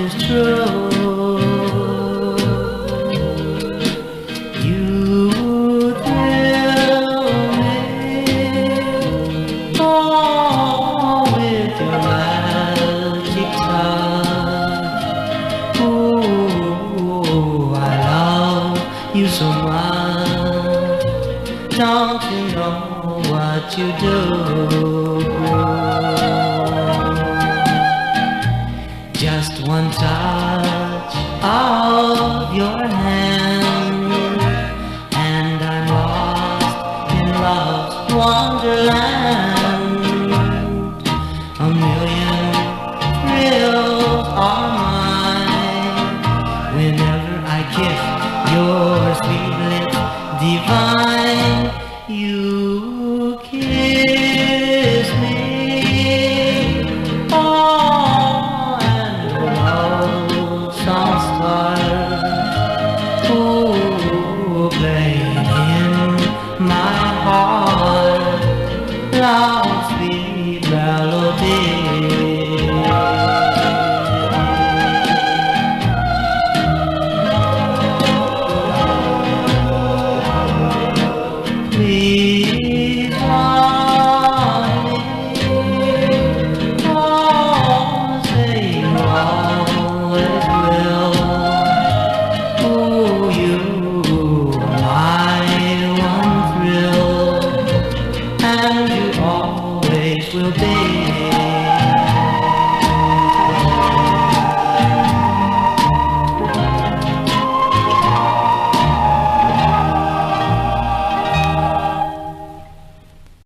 is true. You thrill me, oh, with your magic touch. Ooh, I love you so much. Don't you know what you do? Just one touch of your hand